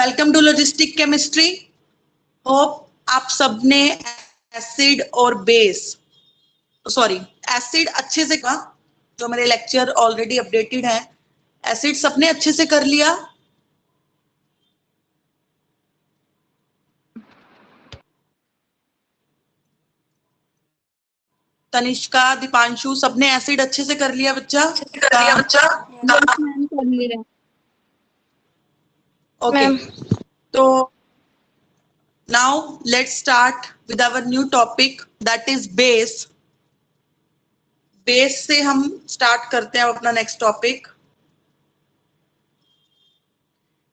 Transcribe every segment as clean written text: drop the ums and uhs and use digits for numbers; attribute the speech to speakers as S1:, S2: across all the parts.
S1: Welcome to logistic chemistry. Hope आप सबने acid और बेस एसिड अच्छे से कहा, जो मेरे लेक्चर ऑलरेडी अपडेटेड है। एसिड सबने अच्छे से कर लिया। तनिष्का, दीपांशु, सबने एसिड अच्छे से कर लिया बच्चा? ओके, तो now let's start with our new topic, that is base. Base से हम स्टार्ट करते हैं अपना नेक्स्ट टॉपिक।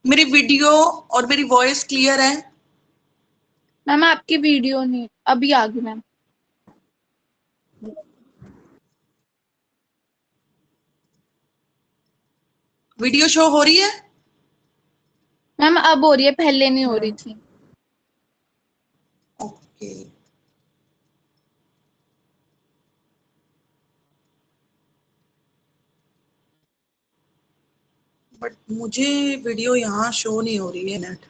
S1: मेरी वीडियो और मेरी वॉइस क्लियर है?
S2: मैम आपकी वीडियो नहीं अभी आ गई मैम।
S1: वीडियो शो हो रही है?
S2: मैम अब हो रही है, पहले नहीं हो रही थी।
S1: ओके, बट मुझे वीडियो यहाँ शो नहीं हो रही है नेट।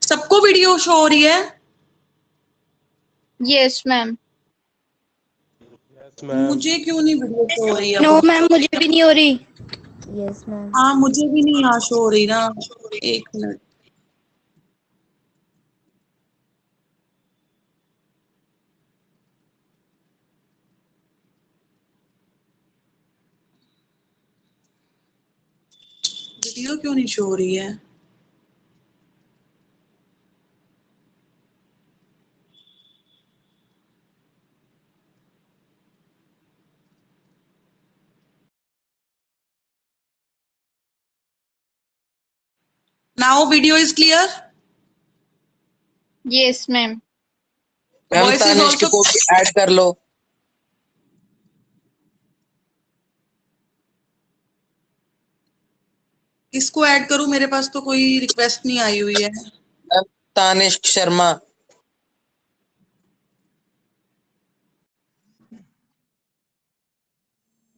S1: सबको वीडियो शो हो रही है?
S2: Yes ma'am.
S1: मुझे क्यों नहीं वीडियो शो हो रही है?
S3: नो मैम, मुझे भी नहीं हो रही। Yes ma'am.
S1: हाँ, मुझे भी नहीं यहाँ शो हो रही ना। एक मिनट, वीडियो क्यों नहीं शो हो रही है? Now video is clear?
S2: Yes ma'am.
S4: Ma'am
S1: Voice is
S4: तानिष्क
S1: also-
S4: को भी ऐड कर लो।
S1: किसको ऐड करूं? मेरे पास तो कोई रिक्वेस्ट नहीं आई हुई है।
S4: मैम तानिष्क शर्मा।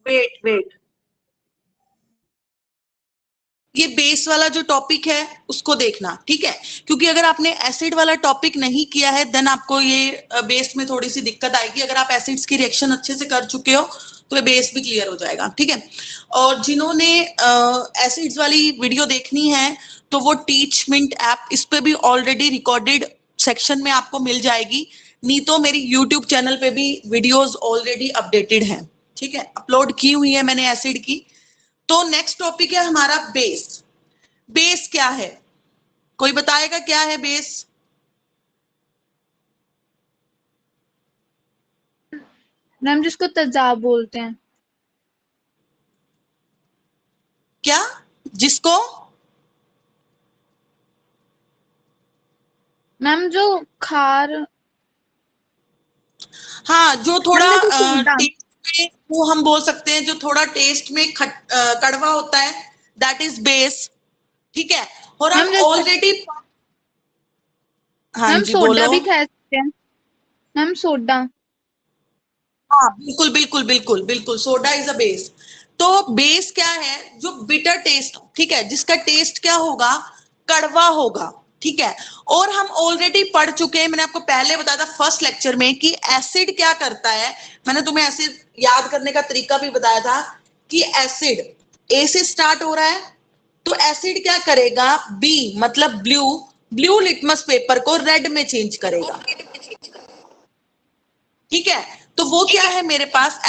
S1: वेट, ये बेस वाला जो टॉपिक है उसको देखना, ठीक है? क्योंकि अगर आपने एसिड वाला टॉपिक नहीं किया है देन आपको ये बेस में थोड़ी सी दिक्कत आएगी। अगर आप एसिड्स की रिएक्शन अच्छे से कर चुके हो तो ये बेस भी क्लियर हो जाएगा, ठीक है? और जिन्होंने एसिड्स वाली वीडियो देखनी है तो वो टीचमेंट ऐप, इस पे भी ऑलरेडी रिकॉर्डेड सेक्शन में आपको मिल जाएगी। नहीं तो मेरी यूट्यूब चैनल पे भी वीडियोज ऑलरेडी अपडेटेड हैं, ठीक है? अपलोड की हुई है मैंने एसिड की। तो नेक्स्ट टॉपिक है हमारा बेस। बेस क्या है? कोई बताएगा क्या है बेस?
S2: मैम जिसको तेजाब बोलते हैं।
S1: क्या? जिसको?
S2: मैम जो खार,
S1: हाँ, जो थोड़ा
S2: मैम जैसे सोडा।
S1: टेस्ट में, वो हम बोल सकते हैं जो थोड़ा टेस्ट में कड़वा होता है, दैट इज बेस, ठीक है? और हम
S2: मैम जैसे
S1: ऑलरेडी, हाँ
S2: मैम
S1: जी
S2: सोडा
S1: बोलो।
S2: भी खा सकते हैं। Ma'am soda.
S1: हाँ, बिल्कुल बिल्कुल बिल्कुल बिल्कुल, सोडा इज अ बेस। तो बेस क्या है? जो बिटर टेस्ट, ठीक है, जिसका टेस्ट क्या होगा? कड़वा होगा, ठीक है? और हम ऑलरेडी पढ़ चुके हैं, मैंने आपको पहले बताया था फर्स्ट लेक्चर में कि एसिड क्या करता है। मैंने तुम्हें एसिड याद करने का तरीका भी बताया था कि एसिड ए से स्टार्ट हो रहा है, तो एसिड क्या करेगा? बी मतलब ब्लू लिटमस पेपर को रेड में चेंज करेगा, ठीक है? तो वो क्या है मेरे पास?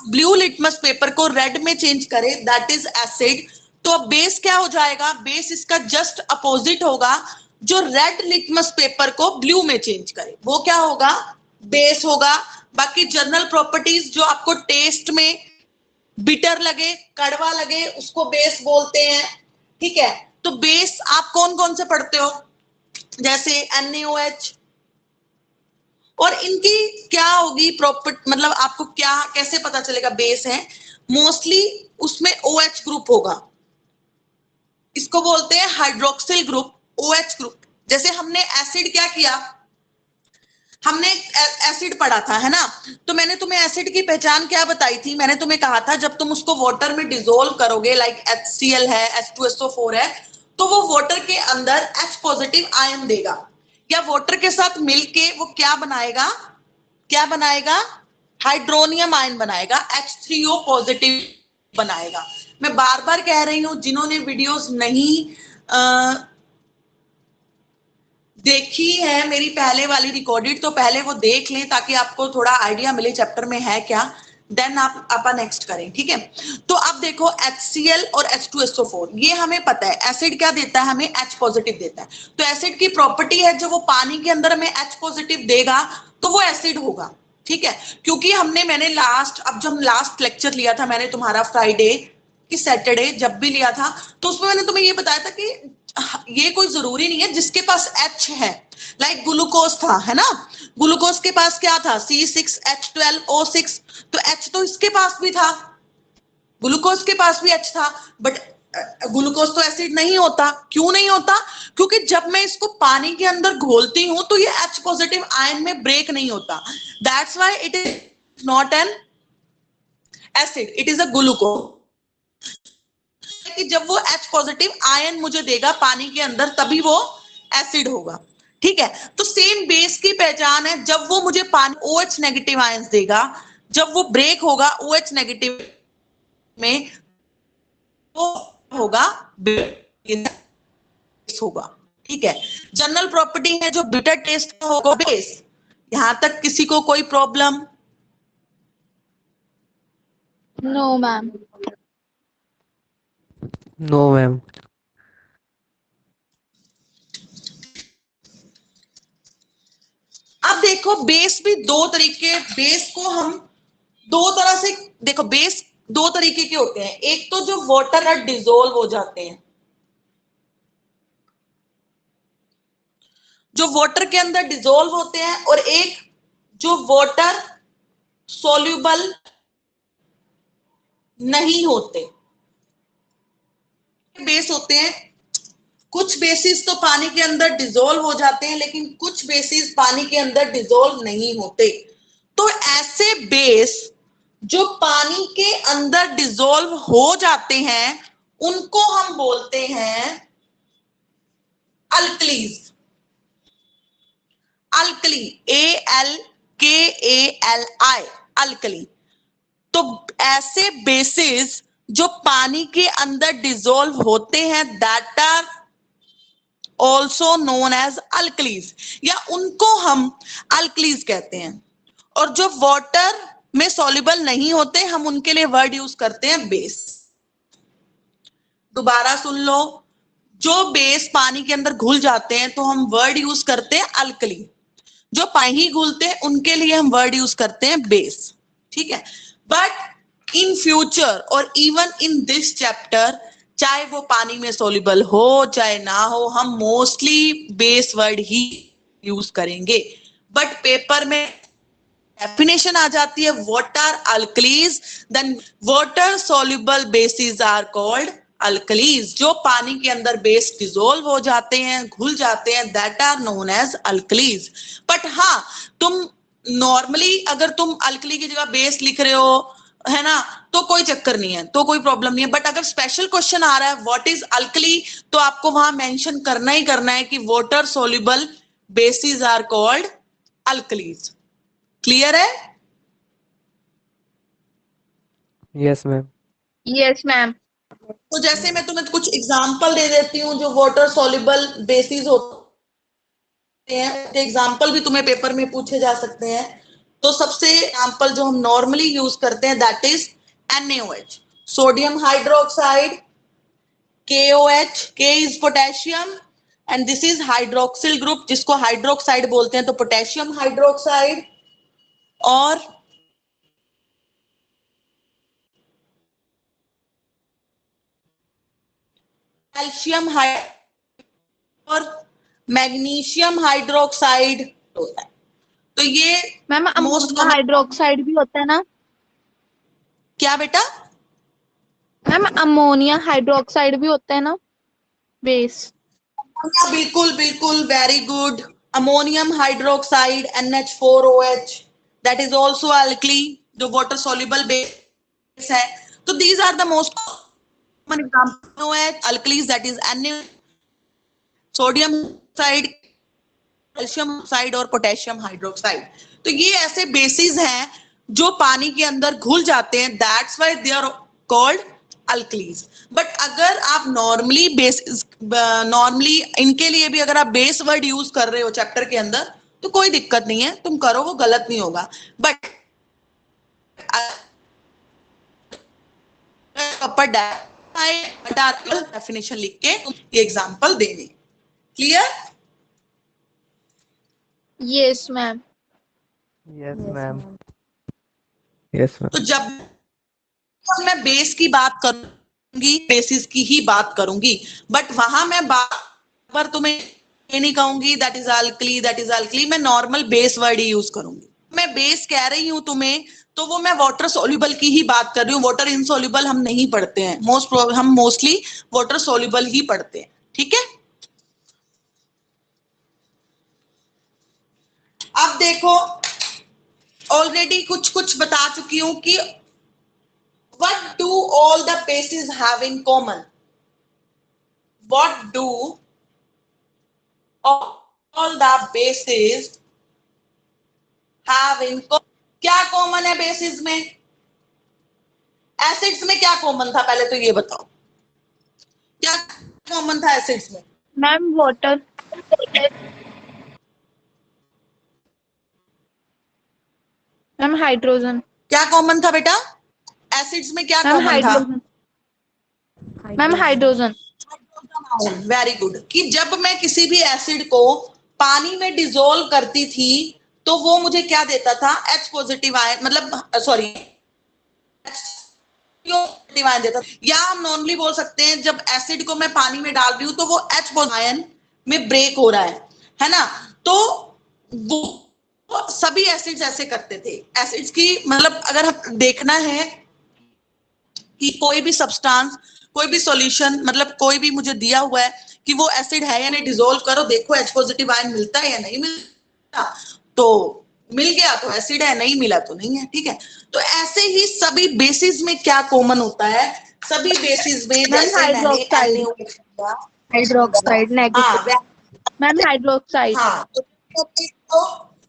S1: ब्लू लिटमस पेपर को रेड में चेंज करे, दैट इज एसिड। तो अब बेस क्या हो जाएगा? बेस इसका जस्ट अपोजिट होगा, जो रेड लिटमस पेपर को ब्लू में चेंज करे, वो क्या होगा? बेस होगा। बाकी जनरल प्रॉपर्टीज जो आपको टेस्ट में बिटर लगे, कड़वा लगे, उसको बेस बोलते हैं, ठीक है? तो बेस आप कौन कौन से पढ़ते हो, जैसे NaOH, और इनकी क्या होगी प्रॉपर्टी, मतलब आपको क्या कैसे पता चलेगा बेस है? मोस्टली उसमें OH ग्रुप होगा, इसको बोलते हैं हाइड्रोक्सिल ग्रुप, OH ग्रुप। जैसे हमने एसिड क्या किया, हमने एसिड पढ़ा था, है ना? तो मैंने तुम्हें एसिड की पहचान क्या बताई थी? मैंने तुम्हें कहा था जब तुम उसको वाटर में डिसोल्व करोगे, लाइक HCl है, H2SO4 है, तो वो वाटर के अंदर H पॉजिटिव आयन देगा, या वाटर के साथ मिलके वो क्या बनाएगा, क्या बनाएगा? हाइड्रोनियम आयन बनाएगा, H3O पॉजिटिव बनाएगा। मैं बार बार कह रही हूं, जिन्होंने वीडियोस नहीं देखी है मेरी पहले वाली रिकॉर्डेड, तो पहले वो देख लें ताकि आपको थोड़ा आइडिया मिले चैप्टर में है क्या, देन आप अपन नेक्स्ट करें, ठीक है? तो अब देखो HCl और H2SO4, ये हमें पता है एसिड क्या देता है हमें, H पॉजिटिव देता है। तो एसिड की प्रॉपर्टी है जो वो पानी के अंदर हमें H पॉजिटिव देगा तो वो एसिड होगा, ठीक है? क्योंकि मैंने जब लास्ट लेक्चर लिया था मैंने तुम्हारा फ्राइडे कि सैटरडे जब भी लिया था, तो उसमें मैंने तुम्हें ये बताया था कि ये कोई जरूरी नहीं है जिसके पास H है, लाइक ग्लूकोज था, है ना? ग्लूकोज के पास क्या था, C6H12O6, तो H तो इसके पास भी था, ग्लूकोज के पास भी H था, बट ग्लूकोज तो एसिड नहीं होता। क्यों नहीं होता? क्योंकि जब मैं इसको पानी के अंदर घोलती हूं तो ये H पॉजिटिव आयन में ब्रेक नहीं होता, that's why it is not an acid, it is a glucose. कि जब वो H पॉजिटिव आयन मुझे देगा पानी के अंदर तभी वो एसिड होगा, ठीक है? तो सेम बेस की पहचान है, जब वो मुझे पानी OH नेगेटिव आयंस देगा, जब वो ब्रेक होगा OH नेगेटिव में, तो होगा बेस होगा, ठीक है? जनरल प्रॉपर्टी है जो बिटर टेस्ट का होगा बेस। यहां तक किसी को कोई problem?
S2: No ma'am.
S5: No ma'am.
S1: अब देखो बेस भी दो तरीके, बेस को हम दो तरह से देखो, बेस दो तरीके के होते हैं, एक तो जो वाटर में डिसोल्व हो जाते हैं, जो वाटर के अंदर डिसोल्व होते हैं, और एक जो वाटर सोल्यूबल नहीं होते बेस होते हैं। कुछ बेसिस तो पानी के अंदर डिसोल्व हो जाते हैं, लेकिन कुछ बेसिस पानी के अंदर डिसोल्व नहीं होते। तो ऐसे बेस जो पानी के अंदर डिसोल्व हो जाते हैं उनको हम बोलते हैं अल्कलीज। Alkali, ALKALI, alkali. तो ऐसे बेसिस जो पानी के अंदर डिसोल्व होते हैं that are also known as alkalis, या उनको हम अल्कलीज कहते हैं। और जो वाटर में सॉल्युबल नहीं होते हम उनके लिए वर्ड यूज करते हैं बेस। दोबारा सुन लो, जो बेस पानी के अंदर घुल जाते हैं तो हम वर्ड यूज करते हैं अल्कली, जो पानी घुलते हैं उनके लिए हम वर्ड यूज करते हैं बेस, ठीक है? बट इन फ्यूचर और इवन इन दिस चैप्टर, चाहे वो पानी में सोल्यूबल हो चाहे ना हो, हम मोस्टली बेस वर्ड ही यूज करेंगे। बट पेपर में डेफिनेशन आ जाती है what are alkalis, then water soluble bases are called alkalis. जो पानी के अंदर बेस डिसोल्व हो जाते हैं, घुल जाते हैं, that are known as alkalis. But हाँ, तुम नॉर्मली अगर तुम अल्कली की जगह बेस लिख रहे हो, है ना, तो कोई चक्कर नहीं है, तो कोई प्रॉब्लम नहीं है। बट अगर स्पेशल क्वेश्चन आ रहा है व्हाट इज अल्कली, तो आपको वहां मेंशन करना ही करना है कि water soluble bases are called alkalis. Clear है?
S5: Yes ma'am.
S2: Yes ma'am.
S1: तो जैसे मैं तुम्हें कुछ एग्जांपल दे देती हूँ जो वाटर सॉल्युबल बेसिस होते हैं, एग्जांपल भी तुम्हें पेपर में पूछे जा सकते हैं। तो सबसे एग्जांपल जो हम नॉर्मली यूज करते हैं that is NaOH, sodium hydroxide, KOH, K is potassium and this is hydroxyl group जिसको हाइड्रोक्साइड बोलते हैं, तो पोटेशियम हाइड्रोक्साइड। और कैल्शियम और मैग्नीशियम हाइड्रोक्साइड होता है। तो ये
S2: ma'am
S1: most
S2: ammonia
S1: common.
S2: Hydroxide भी होता है ना?
S1: क्या बेटा?
S2: मैम अमोनिया हाइड्रोक्साइड भी होता है ना बेस?
S1: बिल्कुल बिल्कुल, very good. Ammonium hydroxide NH4OH, that is also alkali, जो वाटर soluble बेस है। तो these are the most common example. OH alkalis, that is Na, sodium oxide, calcium oxide और पोटेशियम हाइड्रोक्साइड। तो ये ऐसे बेसिस हैं जो पानी के अंदर घुल जाते हैं, that's why they are called alkalis. But अगर आप नॉर्मली इनके लिए भी अगर आप बेस वर्ड यूज कर रहे हो चैप्टर के अंदर, तो कोई दिक्कत नहीं है, तुम करो, वो गलत नहीं होगा। बट डेफिनेशन लिख के ये एग्जाम्पल देने। Clear?
S2: Yes ma'am.
S5: Yes,
S3: Yes,
S5: ma'am.
S3: ma'am.
S5: Yes, ma'am.
S1: तो जब मैं बेस की बात करूंगी, बेसिस की ही बात करूंगी, बट वहां मैं बात पर तुम्हें ये नहीं कहूंगी that is alkali, that is alkali. मैं नॉर्मल बेस वर्ड ही यूज करूंगी। मैं बेस कह रही हूं तुम्हें, तो वो मैं वाटर सोल्यूबल की ही बात कर रही हूँ। वाटर इनसोल्यूबल हम नहीं पढ़ते हैं, हम मोस्टली वाटर सोल्यूबल ही पढ़ते हैं। ठीक है? अब देखो, ऑलरेडी कुछ कुछ बता चुकी हूं कि what do all the bases have in common? What do all the bases have in common? क्या कॉमन है बेसिस में? एसिड्स में क्या कॉमन था, पहले तो ये बताओ, क्या कॉमन था एसिड्स में?
S2: Ma'am water. Ma'am hydrogen.
S1: क्या कॉमन था बेटा? एसिड्स में क्या
S2: मैम
S1: कॉमन था?
S2: Hydrogen. Ma'am hydrogen.
S1: Very good. कि जब मैं किसी भी एसिड को पानी में डिसोल्व करती थी, तो वो मुझे क्या देता था? H पॉजिटिव आयन, मतलब सॉरी, आयन देता। या हम नॉर्मली बोल सकते हैं, जब एसिड को मैं पानी में डाल रही हूं, तो वो H आयन में ब्रेक हो रहा है ना? तो वो सभी एसिड्स ऐसे करते थे। एसिड्स की मतलब अगर हम देखना है कि कोई भी सब्सटेंस, कोई भी सॉल्यूशन, मतलब कोई भी मुझे दिया हुआ है कि वो एसिड है या नहीं, डिसोल्व करो, देखो H पॉजिटिव आयन मिलता है या नहीं मिलता। तो मिल गया तो एसिड है, नहीं मिला तो नहीं है। ठीक है? तो ऐसे ही सभी बेसिस में क्या कॉमन होता है? सभी बेसिस में,
S2: मैम
S1: जैसे मैंने
S2: हाइड्रोक्साइड। Hydroxide negative.
S1: हाँ
S2: मैम हाइड्रोक्साइड।
S1: हाँ, तो इसको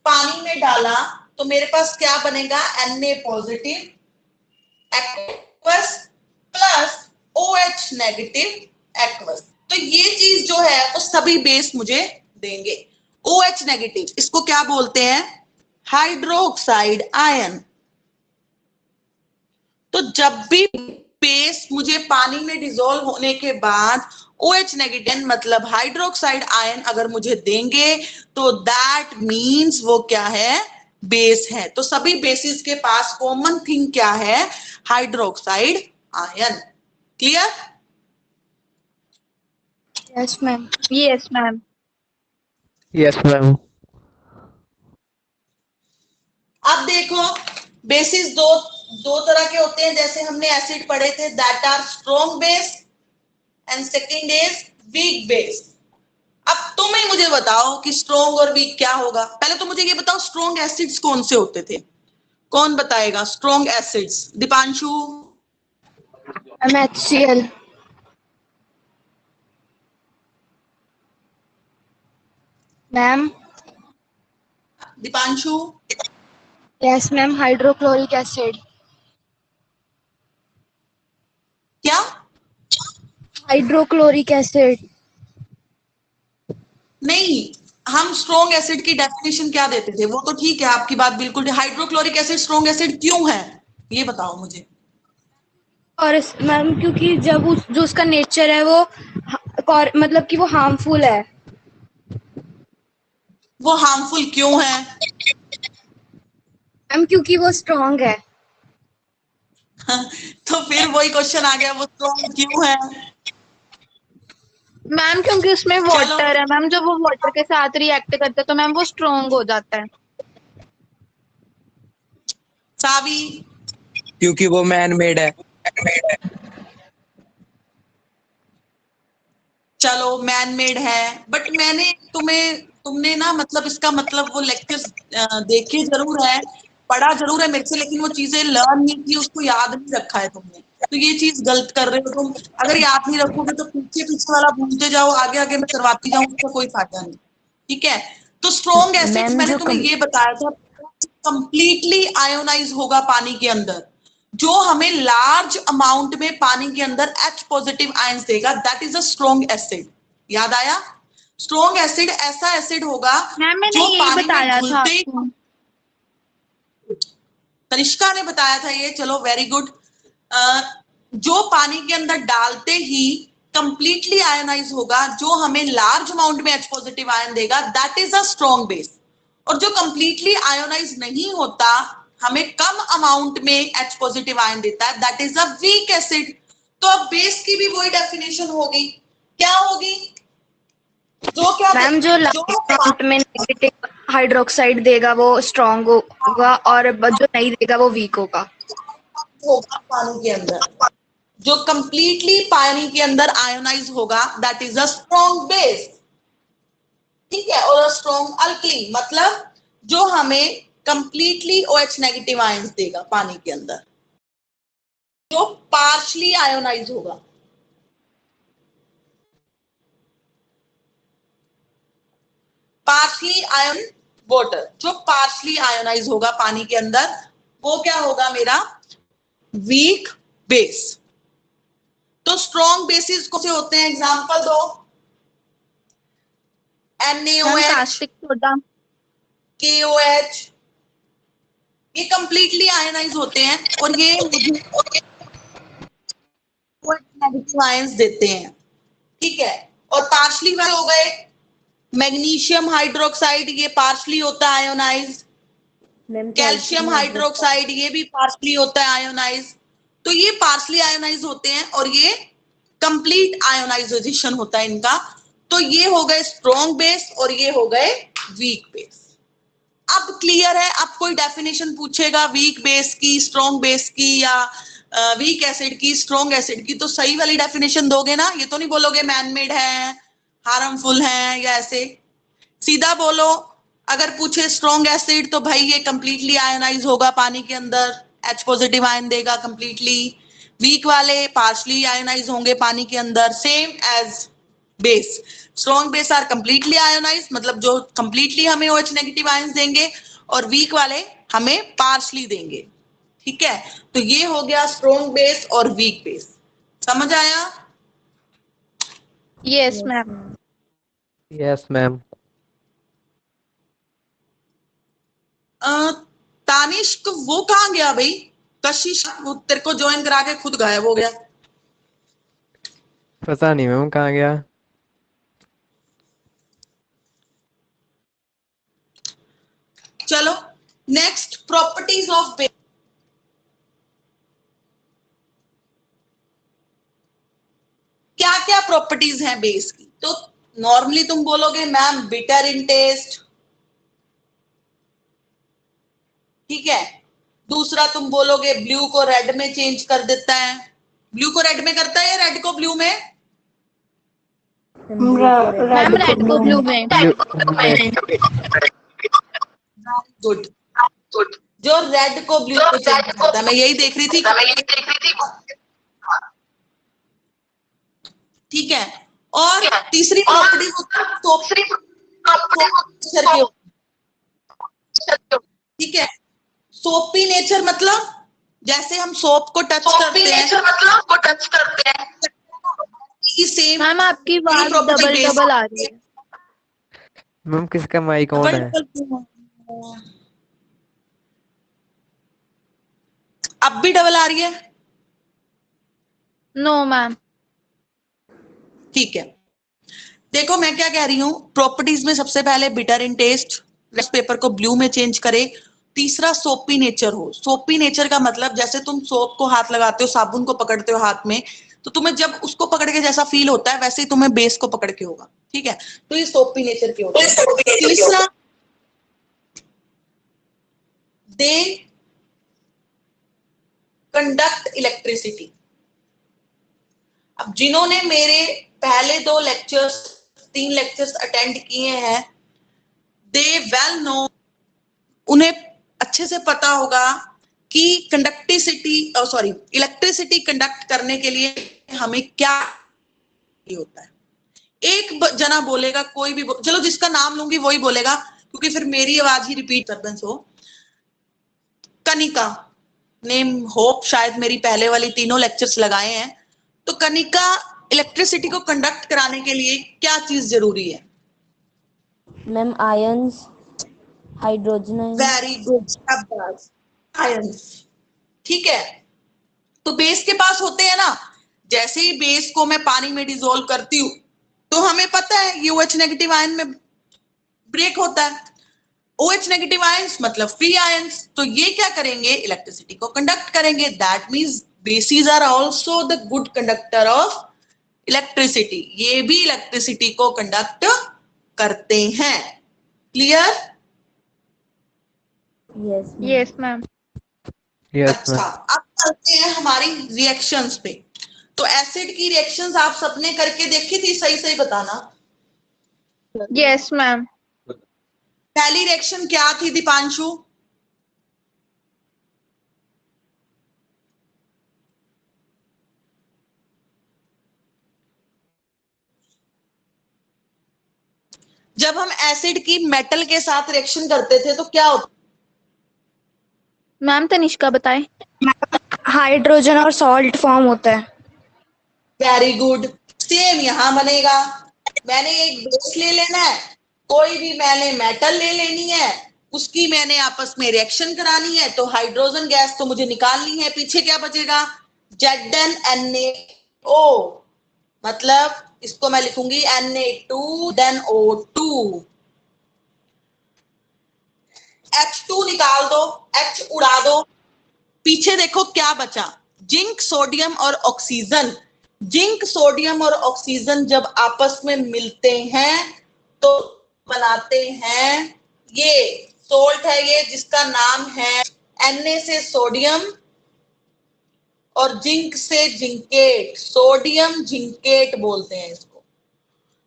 S1: पानी में डाला तो मेरे पास क्या बनेगा? Na positive aqueous plus OH negative aqueous. तो ये चीज जो है वो सभी बेस मुझे देंगे। OH नेगेटिव, इसको क्या बोलते हैं? Hydroxide ion. तो जब भी बेस मुझे पानी में डिसॉल्व होने के बाद OH नेगेटिव मतलब हाइड्रोक्साइड आयन अगर मुझे देंगे, तो दैट मींस वो क्या है? बेस है। तो सभी बेसिस के पास कॉमन थिंग क्या है? Hydroxide ion. Clear?
S2: Yes ma'am. Yes ma'am.
S5: Yes, ma'am.
S1: अब देखो, बेसिस दो दो तरह के होते हैं, जैसे हमने एसिड पढ़े थे, that are strong base and second is weak base. अब तुम ही मुझे बताओ कि स्ट्रॉन्ग और वीक क्या होगा। पहले तो मुझे ये बताओ, स्ट्रॉन्ग एसिड्स कौन से होते थे? कौन बताएगा strong acids? Deepanshu?
S2: Ma'am HCl। Ma'am.
S1: Deepanshu?
S2: Yes ma'am hydrochloric acid.
S1: क्या?
S2: Hydrochloric acid.
S1: नहीं, हम स्ट्रॉन्ग एसिड की डेफिनेशन क्या देते थे? वो तो ठीक है, आपकी बात बिल्कुल। हाइड्रोक्लोरिक एसिड स्ट्रॉन्ग एसिड क्यों है, ये बताओ मुझे।
S2: और मैम क्योंकि जब जो उसका नेचर है वो मतलब कि वो हार्मफुल है।
S1: वो हार्मफुल क्यों है?
S2: मैम क्योंकि वो स्ट्रॉन्ग है।
S1: तो फिर वही क्वेश्चन आ गया, वो स्ट्रॉन्ग क्यों है?
S6: मैम क्योंकि उसमें वाटर है मैम, जब वो वाटर के साथ रिएक्ट करता है तो मैम वो स्ट्रॉन्ग हो जाता है।
S1: सावी,
S4: क्योंकि वो मैन मेड है।
S1: चलो मैन मेड है, बट तुमने ना मतलब इसका मतलब वो लेक्चर्स देखे जरूर है, पढ़ा जरूर है मेरे से, लेकिन वो चीजें लर्न नहीं की, उसको याद नहीं रखा है तुमने, तो ये चीज गलत कर रहे हो तुम। अगर याद नहीं रखोगे तो पीछे पीछे वाला भूलते जाओ, आगे आगे मैं करवाती जाऊँ, उसका कोई फायदा नहीं। ठीक है, तो स्ट्रॉन्ग एसिड्स
S3: मैम
S1: मैंने
S3: जो
S1: तुम्हें ये बताया था, कंप्लीटली आयोनाइज होगा पानी के अंदर, जो हमें लार्ज अमाउंट में पानी के अंदर H पॉजिटिव आयंस देगा, that is a strong acid. याद आया? स्ट्रॉन्ग एसिड ऐसा एसिड होगा
S6: मैम मैंने
S1: जो
S6: यही
S1: पानी में
S6: बताया था
S1: घुलते ही,
S6: आपको।
S1: तनिष्का ने बताया था ये, चलो वेरी गुड। जो पानी के अंदर डालते ही कंप्लीटली आयनाइज होगा, जो हमें लार्ज अमाउंट में H पॉजिटिव आयन देगा, that is a strong base. और जो कंप्लीटली आयोनाइज नहीं होता, हमें कम अमाउंट में H पॉजिटिव आयन देता है, that is a weak acid. तो अब बेस की भी वही डेफिनेशन होगी, क्या होगी? जो क्या
S2: मैम जो
S1: जो
S2: लार्ज अमाउंट में नेगेटिव हाइड्रोक्साइड देगा वो स्ट्रॉन्ग होगा, और जो नहीं देगा वो वीक होगा।
S1: होगा पानी के अंदर, जो कंप्लीटली पानी के अंदर आयोनाइज होगा, that is a strong base. ठीक है, और स्ट्रॉन्ग अल्कली मतलब जो हमें कंप्लीटली OH नेगेटिव आयंस देगा पानी के अंदर, जो पार्शली आयोनाइज होगा। पार्शली आयन वाटर, जो पार्शली आयोनाइज होगा पानी के अंदर, वो क्या होगा मेरा? Weak base. तो स्ट्रॉन्ग बेसिस कौन से होते हैं? एग्जांपल दो।
S6: Ma'am
S1: NaOH,
S6: caustic soda.
S1: KOH, ये कंप्लीटली आयनाइज होते हैं, और ये मुझे नेगेटिव आयंस देते हैं। ठीक है, और पार्शली वाले हो गए, मैग्नीशियम हाइड्रोक्साइड, ये पार्शली होता है आयोनाइज।
S3: मैम
S1: कैल्शियम हाइड्रोक्साइड, ये भी पार्शली होता है आयोनाइज। तो ये पार्शली आयोनाइज होते हैं, और ये कंप्लीट आयोनाइजेशन होता है इनका। तो ये हो गए स्ट्रॉन्ग बेस, और ये हो गए वीक बेस। अब क्लियर है? अब कोई डेफिनेशन पूछेगा वीक बेस की, स्ट्रॉन्ग बेस की, या वीक एसिड की, स्ट्रॉन्ग एसिड की, तो सही वाली डेफिनेशन दोगे ना? ये तो नहीं बोलोगे मैन मेड है, हार्मफुल है, या ऐसे सीधा बोलो। अगर पूछे स्ट्रॉन्ग एसिड, तो भाई ये कंप्लीटली आयनाइज होगा पानी के अंदर, H पॉजिटिव आयन देगा कंप्लीटली। वीक वाले पार्शली आयनाइज होंगे पानी के अंदर, same as base. Strong base are completely ionise, मतलब जो कंप्लीटली हमें OH नेगेटिव आयंस देंगे, और वीक वाले हमें पार्शली देंगे। ठीक है, तो ये हो गया स्ट्रॉन्ग बेस और वीक बेस। समझ आया?
S6: Yes ma'am.
S5: Yes, ma'am.
S1: तानिष्क वो कहाँ गया भाई? कशिश वो तेरे को ज्वाइन करा के खुद गायब हो गया।
S5: पता नहीं मैम कहाँ गया।
S1: चलो नेक्स्ट, प्रॉपर्टीज ऑफ बेस। क्या क्या प्रॉपर्टीज हैं बेस की? तो नॉर्मली तुम बोलोगे मैम बिटर इन टेस्ट। ठीक है, दूसरा तुम बोलोगे ब्लू को रेड में चेंज कर देता है। ब्लू को रेड में करता है या रेड को ब्लू में?
S6: मैम रेड को ब्लू में।
S1: गुड, जो रेड को ब्लू में चेंज करता है, मैं यही देख रही थी। ठीक है, और तीसरी प्रॉपर्टी ठीक है, सोपी नेचर मतलब जैसे हम सोप को टच करते हैं, सेम
S6: मैम आपकी आवाज डबल डबल आ रही है।
S5: मैम किसका माइक ऑन है?
S1: अब भी डबल आ रही है?
S6: No ma'am.
S1: ठीक है, देखो मैं क्या कह रही हूँ, प्रॉपर्टीज में सबसे पहले बिटर इन टेस्ट, पेपर को ब्लू में चेंज करे। तीसरा सोपी नेचर हो। सोपी नेचर का मतलब जैसे तुम सोप को हाथ लगाते हो, साबुन को पकड़ते हो हाथ में, तो तुम्हें जब उसको पकड़ के जैसा फील होता है वैसे ही तुम्हें बेस को पकड़ के होगा, ठीक है। तो ये सोपी नेचर के होते हैं। तीसरा, दे कंडक्ट इलेक्ट्रिसिटी। अब जिन्होंने मेरे पहले 3 लेक्चर्स अटेंड किए हैं, दे वेल नो, उन्हें अच्छे से पता होगा कि इलेक्ट्रिसिटी कंडक्ट करने के लिए हमें क्या होता है। एक जना बोलेगा, कोई भी चलो जिसका नाम लूंगी वही बोलेगा, क्योंकि फिर मेरी आवाज ही रिपीट डिस्टर्बेंस हो। कनिका नेम, होप शायद मेरी पहले वाली 3 लेक्चर्स लगाए हैं। तो कनिका, इलेक्ट्रिसिटी को कंडक्ट कराने के लिए क्या चीज जरूरी है?
S3: Ma'am ions, hydrogen ions.
S1: Very good, ions, ठीक है। तो बेस के पास होते हैं ना, जैसे ही बेस को मैं पानी में डिसोल्व करती हूँ तो हमें पता है ये OH नेगेटिव आयन में ब्रेक होता है। OH नेगेटिव आयंस मतलब फ्री आयंस, तो ये क्या करेंगे? इलेक्ट्रिसिटी को कंडक्ट करेंगे। That means bases are also the good conductor of electricity, ये भी इलेक्ट्रिसिटी को कंडक्ट करते हैं। Clear?
S3: Yes ma'am.
S6: Yes ma'am.
S5: Yes
S1: अच्छा,
S5: मैम।
S1: अब चलते हैं हमारी रिएक्शंस पे। तो एसिड की रिएक्शंस आप सबने करके देखी थी, सही सही बताना।
S6: Yes ma'am.
S1: पहली रिएक्शन क्या थी दीपांशु? जब हम एसिड की मेटल के साथ रिएक्शन करते थे तो क्या होता?
S6: मैम तनिष्का बताए।
S2: हाइड्रोजन और सॉल्ट फॉर्म होता है।
S1: वेरी गुड, सेम यहां बनेगा। मैंने एक बेस ले लेना है, कोई भी मैंने मेटल ले लेनी है, उसकी मैंने आपस में रिएक्शन करानी है, तो हाइड्रोजन गैस तो मुझे निकालनी है। पीछे क्या बचेगा? ZnNaO, मतलब इसको मैं लिखूंगी Na2 then O2। H2 निकाल दो, H उड़ा दो, पीछे देखो क्या बचा? जिंक, सोडियम और ऑक्सीजन। जिंक, सोडियम और ऑक्सीजन जब आपस में मिलते हैं तो बनाते हैं ये सोल्ट है, ये जिसका नाम है Na से सोडियम और जिंक से जिंकेट, सोडियम जिंकेट बोलते हैं इसको।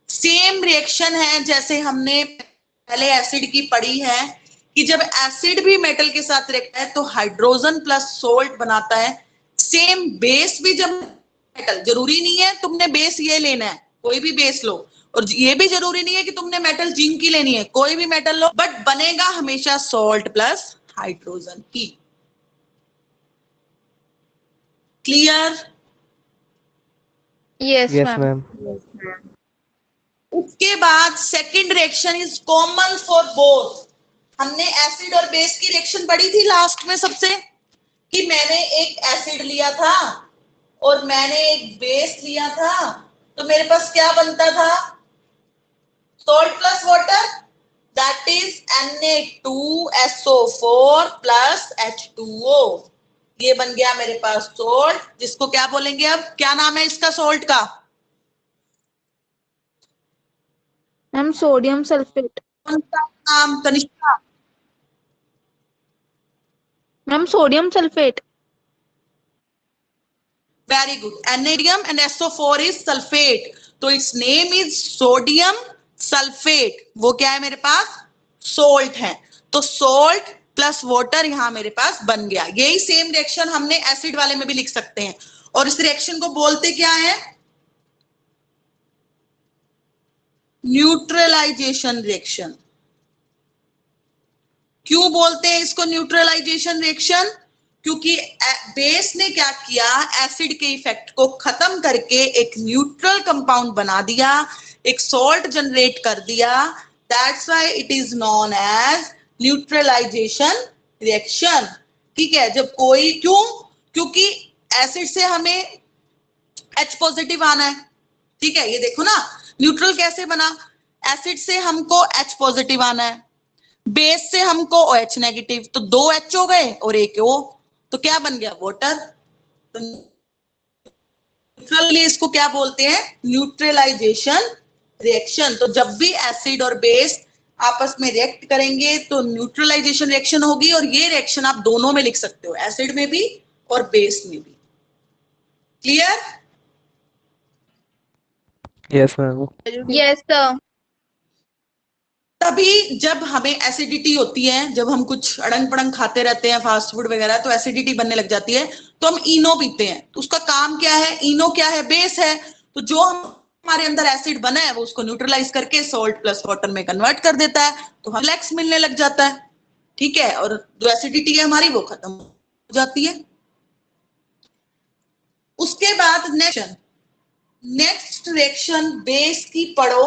S1: सेम रिएक्शन है जैसे हमने पहले एसिड की पढ़ी है कि जब एसिड भी मेटल के साथ रिएक्ट है तो हाइड्रोजन प्लस सोल्ट बनाता है। सेम बेस भी जब मेटल, जरूरी नहीं है तुमने बेस ये लेना है, कोई भी बेस लो, और ये भी जरूरी नहीं है कि तुमने मेटल जिंक की लेनी है, कोई भी मेटल लो, बट बनेगा हमेशा सोल्ट प्लस हाइड्रोजन ही। Clear?
S6: Yes
S5: yes
S6: ma'am.
S5: Ma'am.
S1: उसके बाद second reaction is common for both. हमने एसिड और बेस की रिएक्शन पढ़ी थी लास्ट में सबसे, कि मैंने एक एसिड लिया था और मैंने एक बेस लिया था, तो मेरे पास क्या बनता था? Salt plus water, that is Na2SO4 plus H2O। ये बन गया मेरे पास सॉल्ट, जिसको क्या बोलेंगे? अब क्या नाम है इसका सॉल्ट का?
S6: Ma'am sodium sulphate.
S1: कौन सा नाम Tanishka?
S6: Ma'am sodium sulphate.
S1: Very good. Vanadium and SO4 is sulfate. तो its name is sodium sulfate. वो क्या है मेरे पास? Salt है। तो salt प्लस वाटर यहां मेरे पास बन गया। यही सेम रिएक्शन हमने एसिड वाले में भी लिख सकते हैं, और इस रिएक्शन को बोलते क्या है? Neutralisation reaction. क्यों बोलते हैं इसको न्यूट्रलाइजेशन रिएक्शन? क्योंकि बेस ने क्या किया? एसिड के इफेक्ट को खत्म करके एक न्यूट्रल कंपाउंड बना दिया, एक सॉल्ट जनरेट कर दिया। That's why it is known as neutralisation reaction. ठीक है, जब कोई, क्योंकि एसिड से हमें H पॉजिटिव आना है। ठीक है, ये देखो ना, न्यूट्रल कैसे बना? एसिड से हमको H पॉजिटिव आना है, बेस से हमको OH नेगेटिव, तो 2 H हो गए और 1 O, तो क्या बन गया? वाटर। तो न्यूट्रल, इसको क्या बोलते हैं? Neutralisation reaction. तो जब भी एसिड और बेस आपस में रिएक्ट करेंगे तो न्यूट्रलाइजेशन रिएक्शन होगी, और ये रिएक्शन आप दोनों में लिख सकते हो, एसिड में भी और बेस में भी। Clear?
S5: Yes ma'am.
S6: Yes sir.
S1: तभी जब हमें एसिडिटी होती है, जब हम कुछ अड़ंग पड़ंग खाते रहते हैं फास्ट फूड वगैरह, तो एसिडिटी बनने लग जाती है, तो हम इनो पीते हैं। तो उसका काम क्या है? इनो क्या है? बेस है। तो जो हमारे अंदर एसिड बना है वो उसको न्यूट्रलाइज करके सॉल्ट प्लस वाटर में कन्वर्ट कर देता है, तो हमें रिलैक्स मिलने लग जाता है। ठीक है, और जो एसिडिटी है हमारी वो खत्म हो जाती है। उसके बाद नेक्स्ट रिएक्शन बेस की पढ़ो।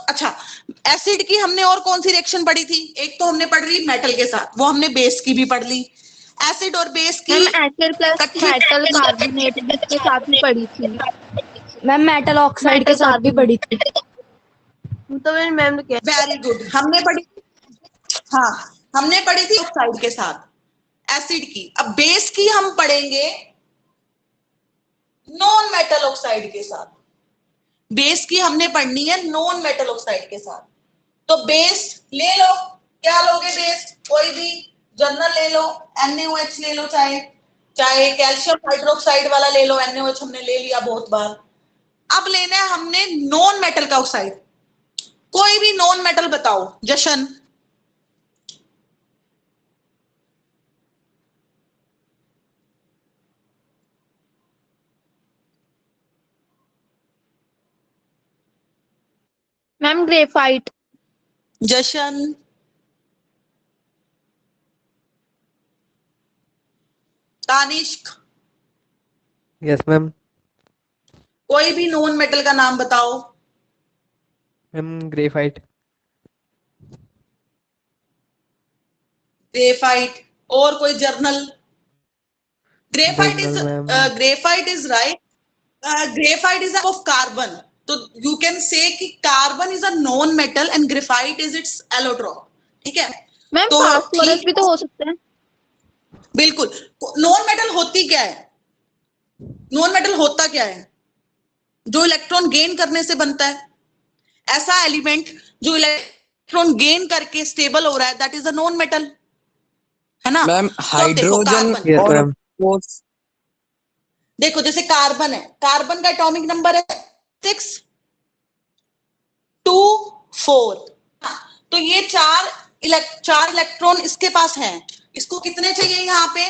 S1: अच्छा, एसिड की हमने और कौन सी रिएक्शन पढ़ी थी? एक तो हमने पढ़ ली मेटल के साथ, वो हमने बेस की भी पढ़ ली। एसिड और बेस की
S6: ma'am acid plus metal carbonate के साथ में पड़ी थी।
S2: मैम मेटल ऑक्साइड के साथ भी पड़ी थी।
S6: तो मैम
S1: वेरी गुड, हमने पढ़ी। हाँ, हमने पढ़ी थी ऑक्साइड के साथ एसिड की। अब बेस की हम पढ़ेंगे नॉन मेटल ऑक्साइड के साथ। बेस की हमने पढ़नी है नॉन मेटल ऑक्साइड के साथ। तो बेस ले लो, क्या लोगे बेस? कोई भी जर्नल ले लो, NaOH ले लो, चाहे कैल्शियम हाइड्रोक्साइड वाला ले लो। NaOH हमने ले लिया बहुत बार। अब लेना है हमने नॉन मेटल का ऑक्साइड। कोई भी नॉन मेटल बताओ। Jashan?
S6: Ma'am graphite.
S1: Jashan? Tanishq?
S5: Yes ma'am.
S1: कोई भी नॉन मेटल का नाम बताओ।
S5: Ma'am graphite.
S1: ग्रेफाइट। और कोई general? Graphite is
S5: general ma'am.
S1: Graphite is right. Graphite is of carbon, तो यू कैन से कि carbon is a non metal and graphite is its allotrope. ठीक है,
S6: मैम
S1: तो
S6: फास्फोरस भी तो हो सकते हैं।
S1: बिल्कुल। नॉन मेटल होती क्या है? नॉन मेटल होता क्या है? जो इलेक्ट्रॉन गेन करने से बनता है। ऐसा एलिमेंट जो इलेक्ट्रॉन गेन करके स्टेबल हो रहा है, that is a non metal, है ना?
S4: मैम
S1: तो अब देखो
S4: हाइड्रोजन
S1: कार्बन,
S5: यस
S4: और
S5: मैम।
S1: देखो जैसे कार्बन है, कार्बन का एटॉमिक नंबर है 6, 2, 4। तो ये चार इलेक्ट्रॉन इसके पास हैं। इसको कितने चाहिए? यहाँ पे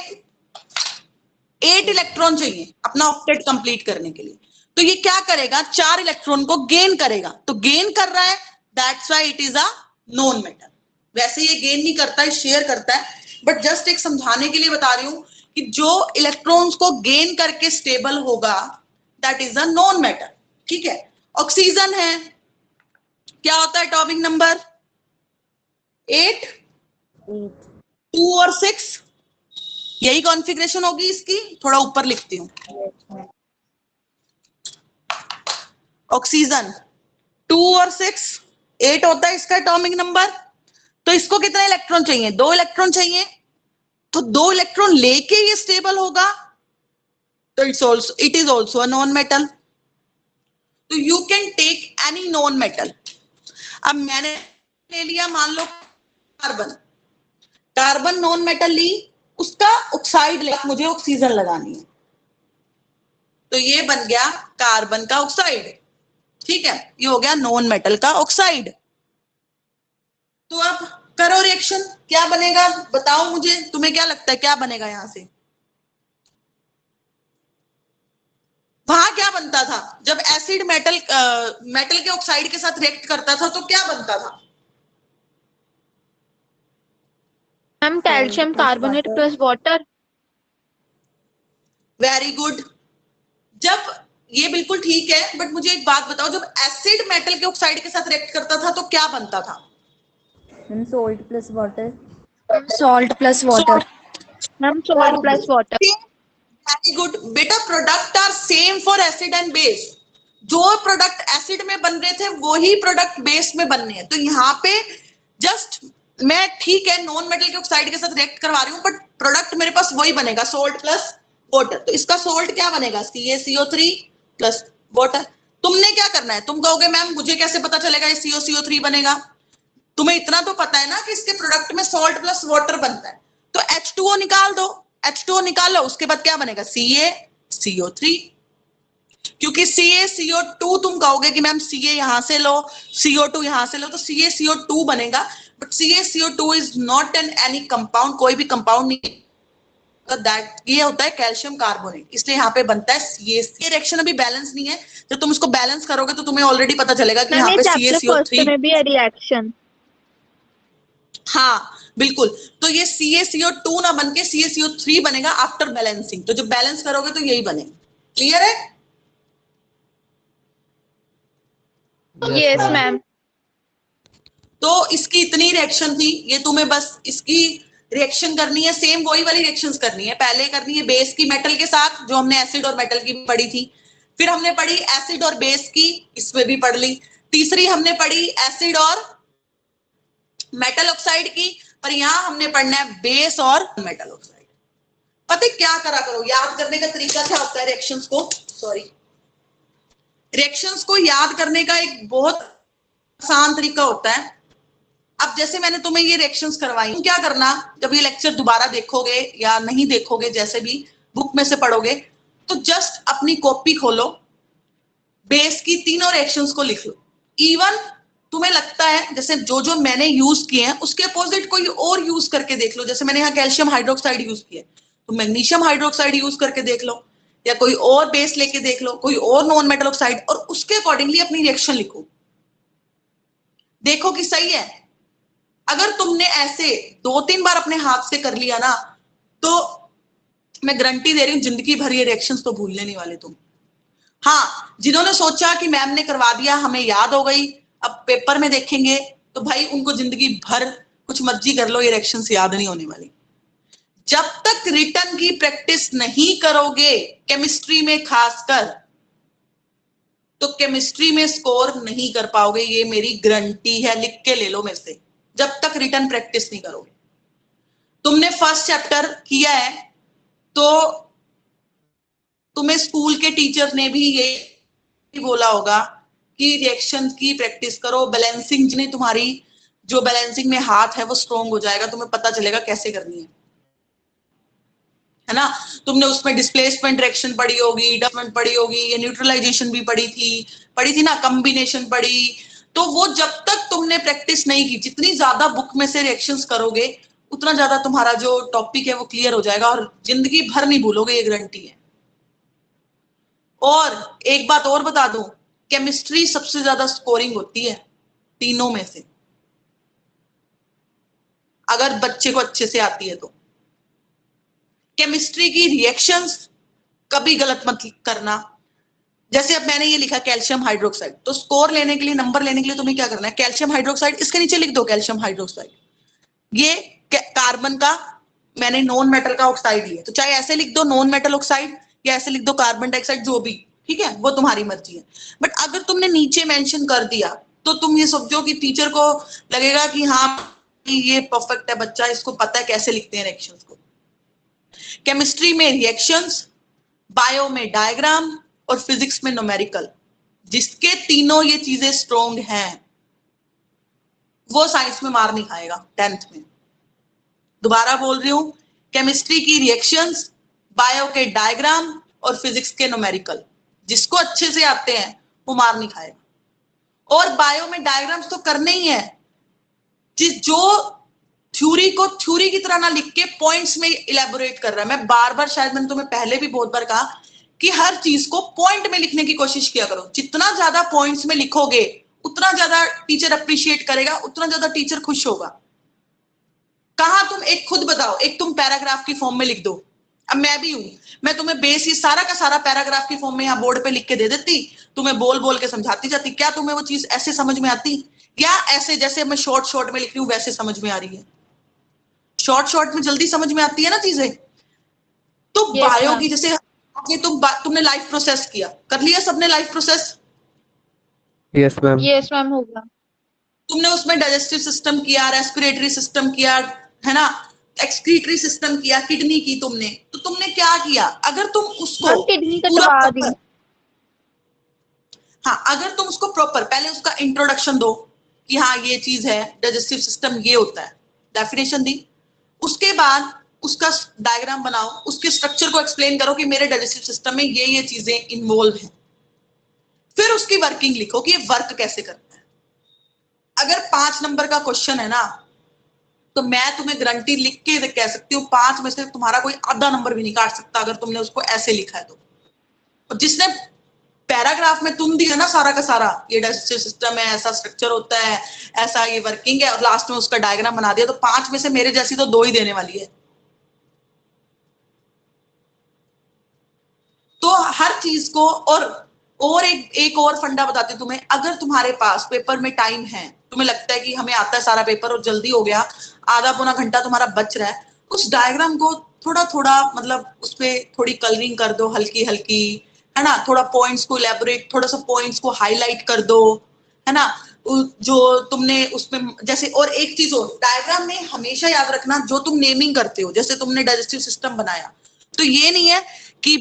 S1: 8 इलेक्ट्रॉन चाहिए अपना ऑक्टेट कंप्लीट करने के लिए। तो ये क्या करेगा? 4 इलेक्ट्रॉन को गेन करेगा। तो गेन कर रहा है, that's why it is a non metal. वैसे ये गेन नहीं करता है, शेयर करता है, बट जस्ट एक समझाने के लिए बता रही हूं कि जो इलेक्ट्रॉन्स को गेन करके स्टेबल होगा that is a non metal. ठीक है। ऑक्सीजन है, क्या होता है एटॉमिक नंबर? 8, 2 और 6। यही कॉन्फ़िगरेशन होगी इसकी। थोड़ा ऊपर लिखती हूं। ऑक्सीजन 2 और 6, 8 होता है इसका एटॉमिक नंबर। तो इसको कितने इलेक्ट्रॉन चाहिए? 2 इलेक्ट्रॉन चाहिए। तो 2 इलेक्ट्रॉन लेके ये स्टेबल होगा, तो it is also a non metal. तो you can take any non metal. अब मैंने ले लिया मान लो कार्बन, कार्बन नॉन मेटल ली, उसका ऑक्साइड ले, मुझे ऑक्सीजन लगानी है, तो ये बन गया कार्बन का ऑक्साइड। ठीक है, ये हो गया नॉन मेटल का ऑक्साइड। तो अब करो रिएक्शन, क्या बनेगा बताओ मुझे, तुम्हें क्या लगता है क्या बनेगा यहां से? वहां क्या बनता था जब एसिड मेटल मेटल के ऑक्साइड के साथ रिएक्ट करता था? तो क्या बनता था?
S6: Ma'am calcium carbonate plus water.
S1: Very good. जब ये बिल्कुल ठीक है, बट मुझे एक बात बताओ, जब एसिड मेटल के ऑक्साइड के साथ रिएक्ट करता था तो क्या बनता था?
S3: Ma'am salt plus water.
S2: Salt plus water.
S6: Ma'am salt plus water.
S1: Very good बेटा, product are same for acid and base. जो प्रोडक्ट एसिड में बन रहे थे वही प्रोडक्ट बेस में बनने हैं। तो यहाँ पे जस्ट मैं ठीक है नॉन मेटल के ऑक्साइड के साथ रिएक्ट करवा रही हूँ, बट प्रोडक्ट मेरे पास वही बनेगा, सॉल्ट प्लस वाटर। तो इसका सोल्ट क्या बनेगा, CaCO3 प्लस वाटर। तुमने क्या करना है, तुम कहोगे मैम मुझे कैसे पता चलेगा ये CoCO3 बनेगा। तुम्हें इतना तो पता है ना कि इसके प्रोडक्ट में सॉल्ट प्लस वाटर बनता है, तो H2O निकाल दो। H2O निकालो, उसके बाद क्या बनेगा, CaCO3। क्योंकि CaCO2 तुम कहोगे कि मैम Ca यहां से लो, CO2 यहां से लो, तो CaCO2 बनेगा। But CaCO2 is not an any compound, कोई भी कंपाउंड नहीं, दैट ये होता है कैल्शियम कार्बोनेट, इसलिए यहाँ पे बनता है CaC। ये रिएक्शन अभी बैलेंस नहीं है, जब तुम इसको बैलेंस करोगे तो तुम्हें ऑलरेडी पता चलेगा कि
S6: मैम
S1: यहाँ
S6: ये
S1: पे
S6: चैप्टर फर्स्ट
S1: CaCO3।
S6: में भी है रिएक्शन।
S1: हाँ बिल्कुल, तो ये CaCO2 ना बन के CaCO3 बनेगा आफ्टर बैलेंसिंग। तो जब बैलेंस करोगे तो यही बनेगा। क्लियर है?
S6: Yes ma'am.
S1: तो इसकी इतनी रिएक्शन थी, ये तुम्हें बस इसकी रिएक्शन करनी है, सेम वही वाली रिएक्शंस करनी है। पहले करनी है बेस की मेटल के साथ, जो हमने एसिड और मेटल की पढ़ी थी। फिर हमने पढ़ी एसिड और बेस की, इसमें भी पढ़ ली। तीसरी हमने पढ़ी एसिड और मेटल ऑक्साइड की, पर यहां हमने पढ़ना है बेस और मेटल ऑक्साइड। पता है क्या करा करो, याद करने का तरीका क्या होता है रिएक्शंस को, सॉरी, रिएक्शंस को याद करने का एक बहुत आसान तरीका होता है। अब जैसे मैंने तुम्हें ये रिएक्शंस करवाई, तुम क्या करना, जब ये लेक्चर दोबारा देखोगे या नहीं देखोगे, जैसे भी बुक में से पढ़ोगे, तो जस्ट अपनी कॉपी खोलो, बेस की तीनों रिएक्शंस को लिख लो। इवन तुम्हें लगता है जैसे जो जो मैंने यूज किए हैं उसके अपोजिट कोई और यूज करके देख लो। जैसे मैंने यहाँ कैल्शियम हाइड्रोक्साइड यूज किया, तो मैग्नीशियम हाइड्रोक्साइड यूज करके देख लो, या कोई और बेस लेके देख लो, कोई और नॉन मेटल ऑक्साइड, और उसके अकॉर्डिंगली अपनी रिएक्शन लिखो, देखो कि सही है। अगर तुमने ऐसे 2-3 बार अपने हाथ से कर लिया ना, तो मैं गारंटी दे रही हूँ जिंदगी भर ये रिएक्शंस तो भूलने नहीं वाले तुम। हाँ, जिन्होंने सोचा कि मैम ने करवा दिया, हमें याद हो गई, अब पेपर में देखेंगे, तो भाई उनको जिंदगी भर कुछ मर्जी कर लो, ये रिएक्शंस याद नहीं होने वाली। जब तक रिटर्न की प्रैक्टिस नहीं करोगे, केमिस्ट्री में खासकर, तो केमिस्ट्री में स्कोर नहीं कर पाओगे, ये मेरी गारंटी है, लिख के ले लो मेरे से। जब तक रिटर्न प्रैक्टिस नहीं करोगे। तुमने फर्स्ट चैप्टर किया है, तो तुम्हें स्कूल के टीचर ने भी ये बोला होगा कि रिएक्शन की प्रैक्टिस करो, बैलेंसिंग, जिन्हें तुम्हारी जो बैलेंसिंग में हाथ है वो स्ट्रोंग हो जाएगा, तुम्हें पता चलेगा कैसे करनी है ना। तुमने उसमें डिस्प्लेसमेंट रिएक्शन पढ़ी होगी, डसमेंट पढ़ी होगी, ये न्यूट्रलाइजेशन भी पढ़ी थी ना, कॉम्बिनेशन पढ़ी। तो वो जब तक तुमने प्रैक्टिस नहीं की, जितनी ज्यादा बुक में से रिएक्शंस करोगे, उतना ज्यादा तुम्हारा जो टॉपिक है वो क्लियर हो जाएगा, और जिंदगी भर नहीं भूलोगे, ये गारंटी है। और एक बात और बता दूं, केमिस्ट्री सबसे ज्यादा स्कोरिंग होती है तीनों में से, अगर बच्चे को अच्छे से आती है तो। केमिस्ट्री की रिएक्शंस कभी गलत मत करना। जैसे अब मैंने ये लिखा कैल्शियम हाइड्रोक्साइड, तो स्कोर लेने के लिए, नंबर लेने के लिए तुम्हें क्या करना है, कैल्शियम हाइड्रोक्साइड इसके नीचे लिख दो कैल्शियम हाइड्रोक्साइड। ये कार्बन का मैंने नॉन मेटल का ऑक्साइड लिया, तो चाहे ऐसे लिख दो नॉन मेटल ऑक्साइड, या ऐसे लिख दो कार्बन डाइऑक्साइड, जो भी, ठीक है, वो तुम्हारी मर्जी है। बट अगर तुमने नीचे मेंशन कर दिया, तो तुम ये समझो कि टीचर को लगेगा कि हाँ ये परफेक्ट है बच्चा, इसको पता है कैसे लिखते हैं रिएक्शंस को। केमिस्ट्री में रिएक्शंस, बायो में डायग्राम, और फिजिक्स में न्यूमेरिकल, जिसके तीनों ये चीजें स्ट्रोंग हैं, वो साइंस में मार नहीं खाएगा 10th में। दोबारा बोल रही हूं, केमिस्ट्री की रिएक्शंस, बायो के डायग्राम, और फिजिक्स के न्यूमेरिकल, जिसको अच्छे से आते हैं वो मार नहीं खाएगा। और बायो में डायग्राम्स तो करने ही है, जो थ्योरी को थ्योरी की तरह ना लिख के पॉइंट्स में इलेबोरेट कर रहा है। मैं बार बार, शायद मैंने तुम्हें पहले भी बहुत बार कहा कि हर चीज को पॉइंट में लिखने की कोशिश किया करो। जितना ज्यादा पॉइंट्स में लिखोगे, उतना ज्यादा टीचर अप्रिशिएट करेगा, उतना ज्यादा टीचर खुश होगा। कहा तुम एक खुद बताओ, एक तुम पैराग्राफ की फॉर्म में लिख दो। अब मैं भी हूं, मैं तुम्हें बेस ये सारा का सारा पैराग्राफ की फॉर्म में यहाँ बोर्ड पे लिख के दे देती, तुम्हें बोल बोल के समझाती जाती, क्या तुम्हें वो चीज ऐसे समझ में आती, या ऐसे जैसे मैं शॉर्ट शॉर्ट में लिख रही हूँ वैसे समझ में आ रही है? शॉर्ट शॉर्ट में जल्दी समझ में आती है ना चीजें। तो बायो की जैसे तुमने लाइफ प्रोसेस किया, कर लिया सबने life process?
S5: Yes ma'am.
S6: Yes ma'am, होगा।
S1: तुमने उसमें डाइजेस्टिव सिस्टम किया, रेस्पिरेटरी सिस्टम किया, है ना, एक्सक्रीटरी सिस्टम किया, किडनी की तुमने, तो तुमने क्या किया? अगर तुम उसको
S6: मैम किडनी
S1: पूरा
S6: कटवा दी।
S1: proper- हाँ, अगर तुम उसको प्रॉपर पहले उसका इंट्रोडक्शन दो कि हाँ ये चीज है, डाइजेस्टिव सिस्टम ये होता है, डेफिनेशन दी, उसके बाद उसका डायग्राम बनाओ, उसके स्ट्रक्चर को एक्सप्लेन करो कि मेरे डाइजेस्टिव सिस्टम में ये चीजें इन्वॉल्व हैं, फिर उसकी वर्किंग लिखो कि ये वर्क कैसे करता है। अगर 5 नंबर का क्वेश्चन है ना, तो मैं तुम्हें गारंटी लिख के कह सकती हूँ 5 में से तुम्हारा कोई आधा नंबर भी नहीं काट सकता अगर तुमने उसको ऐसे लिखा है तो। और जिसने पैराग्राफ में तुम दिया ना सारा का सारा, ये डाइजेस्टिव सिस्टम है, ऐसा स्ट्रक्चर होता है, ऐसा ये वर्किंग है, और लास्ट में उसका डायग्राम बना दिया, तो 5 में से मेरे जैसी तो 2 ही देने वाली है। तो हर चीज को, और एक और फंडा बताती हूँ तुम्हें, अगर तुम्हारे पास पेपर में टाइम है, तुम्हें लगता है कि हमें आता है सारा पेपर और जल्दी हो गया, आधा पौना घंटा तुम्हारा बच रहा है, उस डायग्राम को थोड़ा थोड़ा मतलब उसपे थोड़ी कलरिंग कर दो हल्की हल्की, है ना, थोड़ा पॉइंट्स को इलेबोरेट, थोड़ा सा पॉइंट्स को हाईलाइट कर दो, है ना, जो तुमने उसमें जैसे। और एक चीज और, डायग्राम में हमेशा याद रखना, जो तुम नेमिंग करते हो, जैसे तुमने डाइजेस्टिव सिस्टम बनाया, तो ये नहीं है कि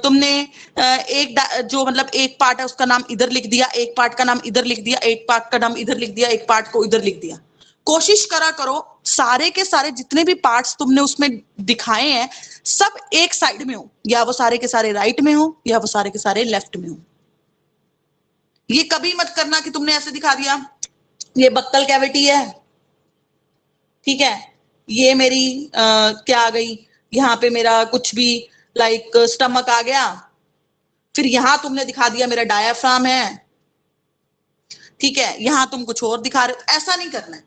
S1: तुमने जो मतलब एक पार्ट है उसका नाम इधर लिख दिया, एक पार्ट का नाम इधर लिख दिया, एक पार्ट का नाम इधर लिख दिया, एक पार्ट को इधर लिख दिया। कोशिश करा करो सारे के सारे जितने भी पार्ट्स तुमने उसमें दिखाए हैं सब एक साइड में हो, या वो सारे के सारे राइट में हो, या वो सारे के सारे लेफ्ट में हो। ये कभी मत करना कि तुमने ऐसे दिखा दिया, ये बक्कल कैविटी है, ठीक है, ये मेरी क्या आ गई, यहाँ पे मेरा कुछ भी लाइक स्टमक आ गया, फिर यहां तुमने दिखा दिया मेरा डायाफ्राम है, ठीक है, यहां तुम कुछ और दिखा रहे हो। ऐसा नहीं करना है,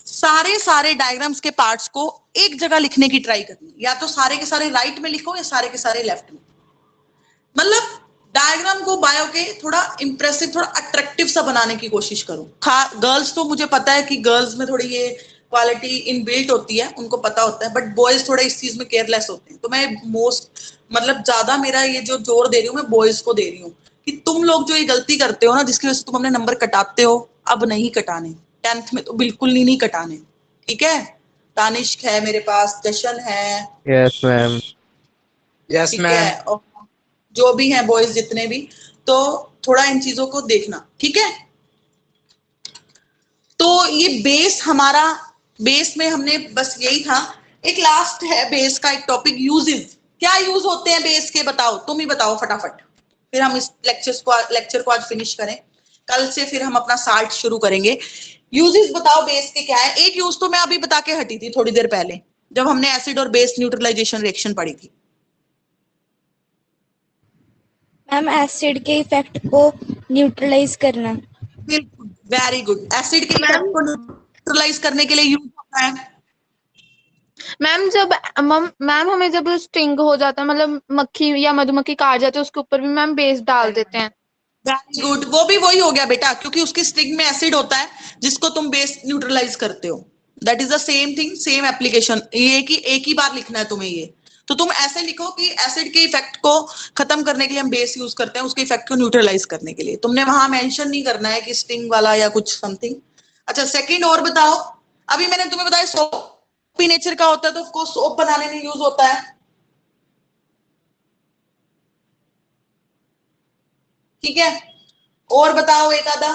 S1: सारे सारे डायग्राम्स के पार्ट्स को एक जगह लिखने की ट्राई करनी, या तो सारे के सारे राइट में लिखो या सारे के सारे लेफ्ट में। मतलब डायग्राम को बायो के थोड़ा इंप्रेसिव, थोड़ा अट्रैक्टिव सा बनाने की कोशिश करो। गर्ल्स तो मुझे पता है कि गर्ल्स में थोड़ी ये क्वालिटी इनबिल्ट होती है, उनको पता होता है, बट बॉयज थोड़ा इस चीज में केयरलेस होते हैं। तो मैं मतलब ज्यादा मेरा ये जो जोर दे रही हूँ मैं बॉयज को दे रही हूँ कि तुम लोग जो ये गलती करते हो ना, जिसकी वजह से तुम अपने नंबर कटाते हो, अब नहीं कटाने, 10th में तो बिल्कुल नहीं कटाने, ठीक है। तानिश्क है मेरे पास, जशन है,
S5: Yes, ma'am.
S4: यस
S1: ठीक
S4: मैम।
S1: है, और जो भी हैं बॉयज जितने भी, तो थोड़ा इन चीजों को देखना, ठीक है। तो ये बेस हमारा, बेस में हमने बस यही था। एक लास्ट है बेस का एक टॉपिक, यूजेस। क्या यूज होते हैं बेस के, बताओ, तुम ही बताओ फटाफट, फिर हम इस लेक्चर को आज फिनिश करें, कल से फिर हम अपना साल्ट शुरू करेंगे। यूजेस बताओ बेस के क्या है। एक यूज तो मैं अभी बता के हटी थी थोड़ी देर पहले, जब हमने एसिड और बेस न्यूट्रलाइजेशन रिएक्शन पढ़ी थी।
S2: मैम एसिड के इफेक्ट को न्यूट्रलाइज करना।
S1: बिल्कुल, वेरी गुड। एसिड के इफेक्ट
S6: मैम
S1: को न्यूट्रलाइज करने के लिए यूज होता है।
S6: मैम जब मैम हमें जब स्टिंग हो जाता है, मतलब मक्खी या मधुमक्खी काट जाती है, उसके ऊपर भी मैम बेस डाल देते हैं।
S1: वेरी गुड, वो भी वही हो गया बेटा, क्योंकि उसकी स्टिंग में एसिड होता है जिसको तुम बेस न्यूट्रलाइज करते हो। That is the same thing, same application. ये कि एक ही बार लिखना है तुम्हें ये, तो तुम ऐसे लिखो कि एसिड के इफेक्ट को खत्म करने के लिए हम बेस यूज करते हैं, उसके इफेक्ट को न्यूट्रलाइज करने के लिए। तुमने वहां मेंशन नहीं करना है कि स्टिंग वाला या कुछ समथिंग। अच्छा, सेकंड और बताओ। अभी मैंने तुम्हें बताया सोपी नेचर का होता है, तो उसको सोप बनाने में यूज होता है, ठीक है। और बताओ एक आधा।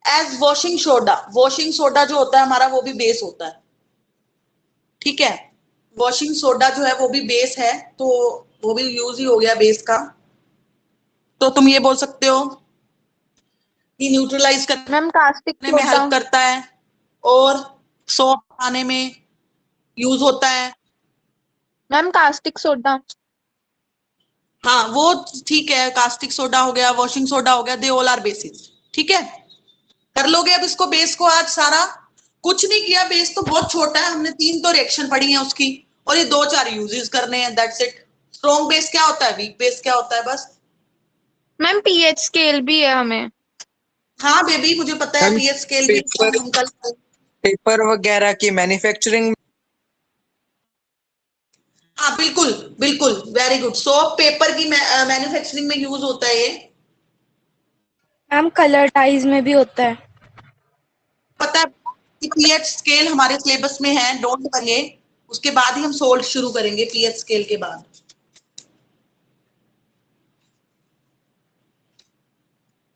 S1: As washing soda, washing soda जो होता है हमारा वो भी बेस होता है, ठीक है। वॉशिंग सोडा जो है वो भी बेस है, तो वो भी यूज ही हो गया बेस का। तो तुम ये बोल सकते हो कि न्यूट्रलाइज
S6: मैम कास्टिक
S1: करने में
S6: सोडा।
S1: हेल्प करता है और सोप बनाने में यूज होता है।
S6: Ma'am caustic soda.
S1: हाँ वो ठीक है, कास्टिक सोडा हो गया, वॉशिंग सोडा हो गया, दे ऑल आर बेसिस, ठीक है। कर लोगे अब इसको, बेस को आज सारा कुछ नहीं किया, बेस तो बहुत छोटा है, हमने 3 तो रिएक्शन पढ़ी है उसकी, और ये 2-4 यूजेस करने हैं, दैट्स इट। स्ट्रॉन्ग बेस क्या होता है, वीक बेस क्या होता है, बस।
S6: मैम पीएच स्केल भी है हमें।
S1: हाँ बेबी, मुझे पता है,
S4: मैम
S1: पीएच स्केल भी
S4: पेपर
S1: हम कल।
S4: पेपर वगैरह की मैन्युफैक्चरिंग।
S1: हाँ हाँ बिल्कुल बिल्कुल, वेरी गुड। सोप पेपर की मैन्युफैक्चरिंग में यूज होता है ये।
S2: मैम कलर डाइज में भी होता है।
S1: पता है कि पीएच स्केल हमारे सिलेबस में है, डोंट वरी। उसके बाद ही हम सोल्ड शुरू करेंगे, पीएच स्केल के बाद।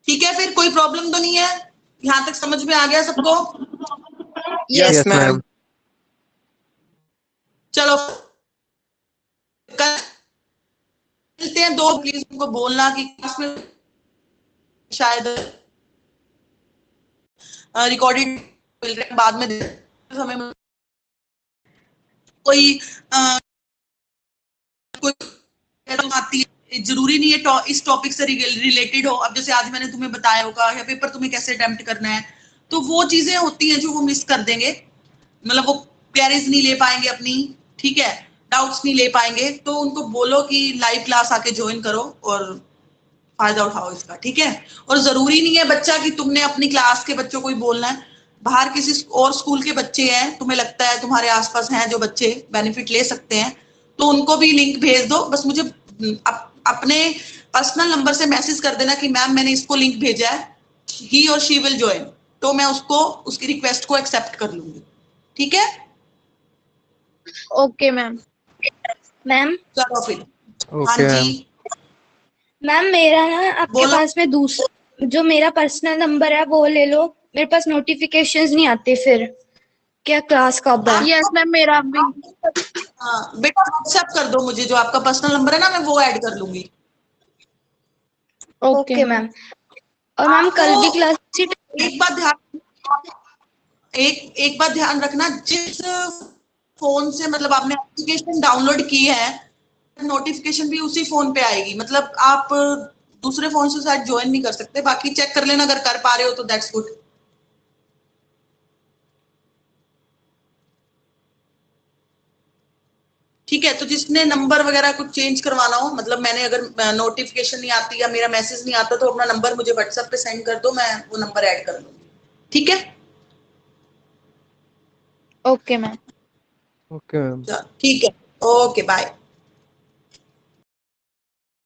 S1: ठीक है, फिर कोई प्रॉब्लम तो नहीं है? यहाँ तक समझ में आ गया सबको?
S4: Yes
S5: Yes,
S4: ma'am.
S5: ma'am.
S1: चलो कल मिलते हैं। दो प्लीज उनको बोलना कि क्लास में शायद रिकॉर्डेड मिल रहा है, बाद में हमें कोई कोई प्रॉब्लम आती है, जरूरी नहीं है इस टॉपिक से रिलेटेड हो। अब जैसे आज मैंने तुम्हें बताया होगा या पेपर तुम्हें कैसे अटेम्प्ट करना है, तो वो चीजें होती हैं जो वो मिस कर देंगे, मतलब वो क्वेरीज नहीं ले पाएंगे अपनी, ठीक है, डाउट्स नहीं ले पाएंगे। तो उनको बोलो कि लाइव क्लास आके ज्वाइन करो और फायदा उठाओ इसका, ठीक है। और जरूरी नहीं है बच्चा कि तुमने अपनी क्लास के बच्चों को ही बोलना है। बाहर किसी और स्कूल के बच्चे हैं, तुम्हें लगता है तुम्हारे आसपास हैं जो बच्चे बेनिफिट ले सकते हैं, तो उनको भी लिंक भेज दो। बस मुझे अपने पर्सनल नंबर से मैसेज कर देना कि मैम मैंने इसको लिंक भेजा है, ही और शी विल ज्वाइन, तो मैं उसको उसकी रिक्वेस्ट को एक्सेप्ट कर लूंगी, ठीक है।
S6: Okay ma'am.
S2: मैम
S1: चलो फिर। हाँ
S5: Okay,
S1: जी
S5: ma'am.
S2: मैम मेरा ना आपके
S1: बोलो।
S2: पास में दूसरा जो मेरा पर्सनल नंबर है वो ले लो, मेरे पास नोटिफिकेशंस नहीं आते फिर क्या क्लास कब है।
S6: यस मैम, मेरा भी।
S1: हाँ बेटा, व्हाट्सएप कर दो मुझे, जो आपका पर्सनल नंबर है ना, मैं वो ऐड कर लूंगी।
S6: Okay
S2: okay ma'am. और मैम कल भी
S1: आपको
S2: क्लास
S1: एक बात ध्यान एक बात ध्यान रखना, जिस फोन से मतलब आपने एप्लीकेशन डाउनलोड की है, नोटिफिकेशन भी उसी फोन पे आएगी। मतलब आप दूसरे फोन से शायद ज्वाइन नहीं कर सकते, बाकी चेक कर लेना, अगर कर पा रहे हो तो दैट्स गुड। ठीक है, तो जिसने नंबर वगैरह कुछ चेंज करवाना हो, मतलब मैंने अगर नोटिफिकेशन नहीं आती या मेरा मैसेज नहीं आता, तो अपना नंबर मुझे व्हाट्सएप पे सेंड कर दो, मैं वो नंबर ऐड कर लूंगी, ठीक है।
S6: Okay ma'am.
S5: Okay, ma'am.
S1: ठीक है, ओके बाय।